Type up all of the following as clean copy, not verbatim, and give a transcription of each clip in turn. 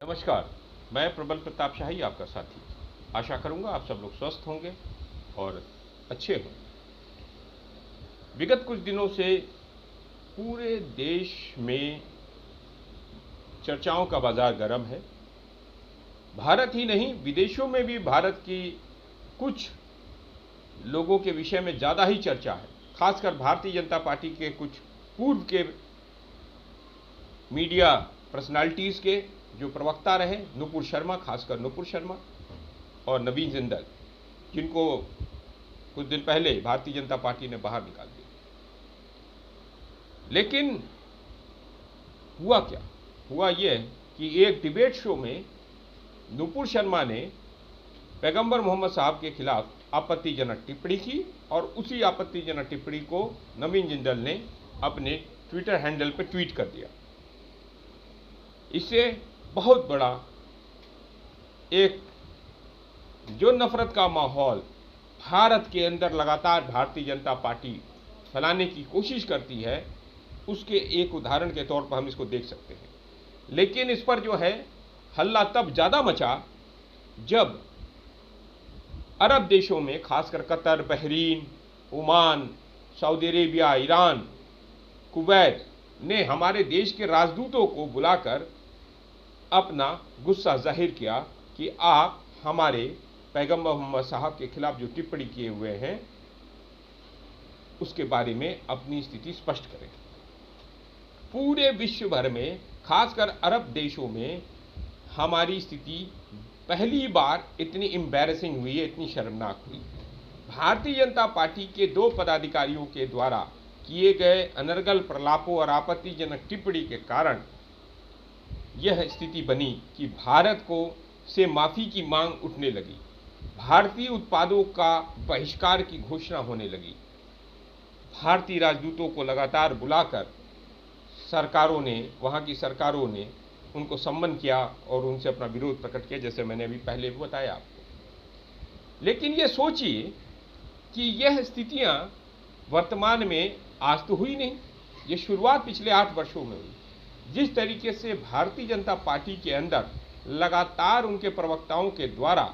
नमस्कार। मैं प्रबल प्रताप शाही आपका साथी। आशा करूंगा आप सब लोग स्वस्थ होंगे और अच्छे हों। विगत कुछ दिनों से पूरे देश में चर्चाओं का बाजार गर्म है। भारत ही नहीं, विदेशों में भी भारत की कुछ लोगों के विषय में ज़्यादा ही चर्चा है। खासकर भारतीय जनता पार्टी के कुछ पूर्व के मीडिया पर्सनालिटीज़ के जो प्रवक्ता रहे, नुपुर शर्मा, खासकर नुपुर शर्मा और नवीन जिंदल, जिनको कुछ दिन पहले भारतीय जनता पार्टी ने बाहर निकाल दिया। लेकिन हुआ क्या? हुआ यह कि एक डिबेट शो में नुपुर शर्मा ने पैगंबर मोहम्मद साहब के खिलाफ आपत्तिजनक टिप्पणी की और उसी आपत्तिजनक टिप्पणी को नवीन जिंदल ने अपने ट्विटर हैंडल पर ट्वीट कर दिया। इससे बहुत बड़ा एक जो नफरत का माहौल भारत के अंदर लगातार भारतीय जनता पार्टी फैलाने की कोशिश करती है, उसके एक उदाहरण के तौर पर हम इसको देख सकते हैं। लेकिन इस पर जो है हल्ला तब ज़्यादा मचा जब अरब देशों में, खासकर Qatar, Bahrain, Oman, Saudi Arabia, Iran, Kuwait ने हमारे देश के राजदूतों को बुलाकर अपना गुस्सा जाहिर किया कि आप हमारे पैगंबर मोहम्मद साहब के खिलाफ जो टिप्पणी किए हुए हैं उसके बारे में अपनी स्थिति स्पष्ट करें। पूरे विश्व भर में, खासकर अरब देशों में हमारी स्थिति पहली बार इतनी एम्बैरेसिंग हुई है, इतनी शर्मनाक हुई। भारतीय जनता पार्टी के दो पदाधिकारियों के द्वारा किए गए अनर्गल प्रलापों और आपत्तिजनक टिप्पणी के कारण यह स्थिति बनी कि भारत को से माफ़ी की मांग उठने लगी। भारतीय उत्पादों का बहिष्कार की घोषणा होने लगी। भारतीय राजदूतों को लगातार बुलाकर सरकारों ने, वहाँ की सरकारों ने उनको सम्मन किया और उनसे अपना विरोध प्रकट किया, जैसे मैंने अभी पहले बताया आपको। लेकिन ये सोचिए कि यह स्थितियाँ वर्तमान में आज तो हुई नहीं, ये शुरुआत पिछले 8 वर्षों में हुई। जिस तरीके से भारतीय जनता पार्टी के अंदर लगातार उनके प्रवक्ताओं के द्वारा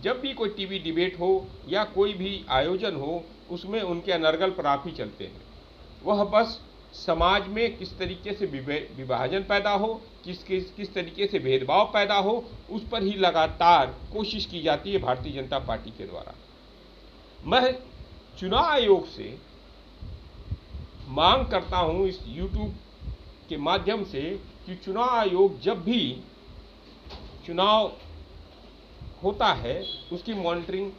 जब भी कोई टीवी डिबेट हो या कोई भी आयोजन हो, उसमें उनके अनर्गल प्रलाप ही चलते हैं। वह बस समाज में किस तरीके से विभाजन पैदा हो, किस तरीके से भेदभाव पैदा हो, उस पर ही लगातार कोशिश की जाती है भारतीय जनता पार्टी के द्वारा। मैं चुनाव आयोग से मांग करता हूं इस यूट्यूब के माध्यम से कि चुनाव आयोग जब भी चुनाव होता है उसकी मॉनिटरिंग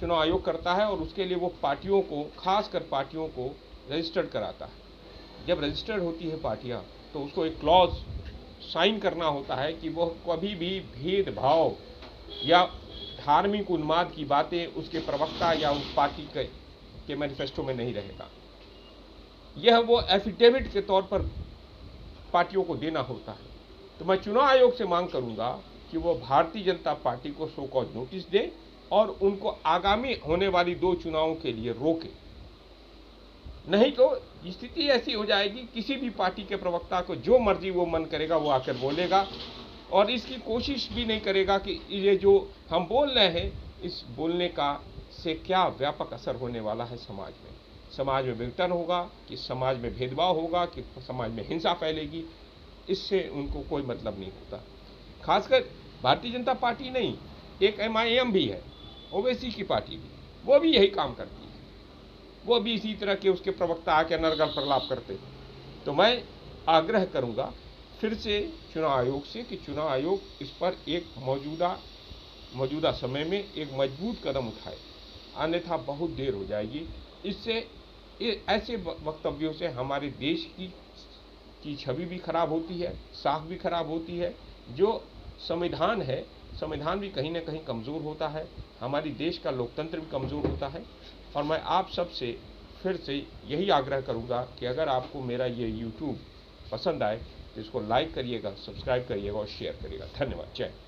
चुनाव आयोग करता है और उसके लिए वो पार्टियों को, खासकर पार्टियों को रजिस्टर्ड कराता है। जब रजिस्टर्ड होती है पार्टियां तो उसको एक क्लॉज साइन करना होता है कि वह कभी भी भेदभाव या धार्मिक उन्माद की बातें उसके प्रवक्ता या उस पार्टी के मैनिफेस्टो में नहीं रहेगा। यह वो एफिडेविट के तौर पर पार्टियों को देना होता है। तो मैं चुनाव आयोग से मांग करूंगा कि वो भारतीय जनता पार्टी को शो कॉज नोटिस दे और उनको आगामी होने वाली 2 चुनावों के लिए रोके। नहीं तो स्थिति ऐसी हो जाएगी, किसी भी पार्टी के प्रवक्ता को जो मर्जी वो मन करेगा वो आकर बोलेगा और इसकी कोशिश भी नहीं करेगा कि ये जो हम बोल रहे हैं इस बोलने का से क्या व्यापक असर होने वाला है समाज में। समाज में विघटन होगा, कि समाज में भेदभाव होगा, कि समाज में हिंसा फैलेगी, इससे उनको कोई मतलब नहीं होता। खासकर भारतीय जनता पार्टी नहीं, एक MIM भी है, ओवैसी की पार्टी भी, वो भी यही काम करती है। वो भी इसी तरह के उसके प्रवक्ता आके अनर्गल प्रलाप करते हैं। तो मैं आग्रह करूंगा फिर से चुनाव आयोग से कि चुनाव आयोग इस पर एक मौजूदा समय में एक मजबूत कदम उठाए, अन्यथा बहुत देर हो जाएगी। इससे ऐसे वक्तव्यों से हमारे देश की छवि भी खराब होती है, साख भी खराब होती है। जो संविधान है, संविधान भी कहीं ना कहीं कमज़ोर होता है, हमारी देश का लोकतंत्र भी कमज़ोर होता है। और मैं आप सब से फिर से यही आग्रह करूंगा कि अगर आपको मेरा ये YouTube पसंद आए तो इसको लाइक करिएगा, सब्सक्राइब करिएगा और शेयर करिएगा। धन्यवाद। जय हिंद।